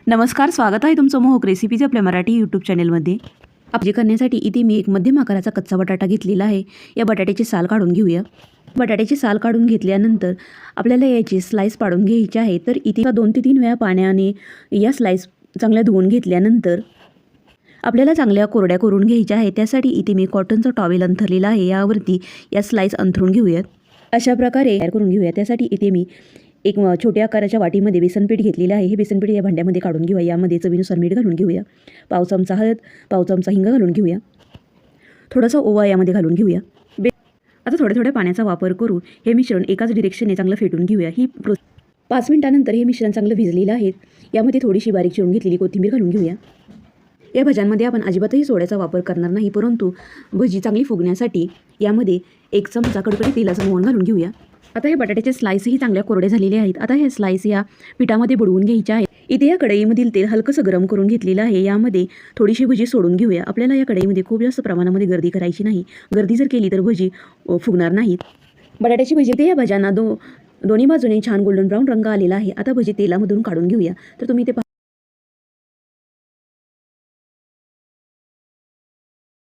नमस्कार, स्वागत आहे तुमचं मोहक रेसिपीज आपल्या मराठी यूट्यूब चॅनलमध्ये. भाजी करण्यासाठी इथे मी एक मध्यम आकाराचा कच्चा बटाटा घेतलेला आहे. या बटाट्याची साल काढून घेऊया. बटाट्याची साल काढून घेतल्यानंतर आपल्याला याची स्लाइस पाडून घ्यायची आहे. तर इथे 2 ते 3 वेळा पाण्याने या स्लाइस चांगल्या धुवून घेतल्यानंतर आपल्याला चांगल्या कोरड्या करून घ्यायच्या आहे. त्यासाठी इथे मी कॉटनचा टॉवेल अंथरलेला आहे. यावरती या स्लाइस अंथरून घेऊयात. अशा प्रकारे तयार करून घेऊया. त्यासाठी इथे मी एक छोट्या आकाराच्या वाटीमध्ये बेसन पीठ घेतलेलं आहे. हे बेसन पीठ या भांड्यामध्ये काढून घेऊया. यामध्ये चवीनुसार मीठ घालून घेऊया. पाव चमचा हळद, पाव चमचा हिंग घालून घेऊया. थोडासा ओवा यामध्ये घालून घेऊया. आता थोड्या पाण्याचा वापर करून हे मिश्रण एकाच डिरेक्शनने चांगलं फेटून घेऊया. 5 मिनिटानंतर हे मिश्रण चांगलं भिजलेलं आहे. यामध्ये थोडीशी बारीक चिरून घेतलेली कोथिंबीर घालून घेऊया. या भज्यांमध्ये आपण अजिबातही सोड्याचा वापर करणार नाही, परंतु भजी चांगली फुगण्यासाठी यामध्ये 1 चमचा कडकडीत तेलाचं मोहन घालून घेऊया. आता हे बटाट्याचे स्लाइसही चांगल्या कोरडे झालेले आहेत. आता हे स्लाइस या पिठामध्ये बुडवून घ्यायचे आहेत. इथे या कढईमधील तेल हलकंसं गरम करून घेतलेलं आहे. यामध्ये थोडीशी भजी सोडून घेऊया. आपल्याला या कढईमध्ये खूप जास्त प्रमाणामध्ये गर्दी करायची नाही. गर्दी जर केली तर भजी फुगणार नाहीत. बटाट्याची भजी ते या भज्यांना दोन्ही बाजूने छान गोल्डन ब्राऊन रंग आलेला आहे. आता भजी तेलामधून काढून घेऊया. तर तुम्ही ते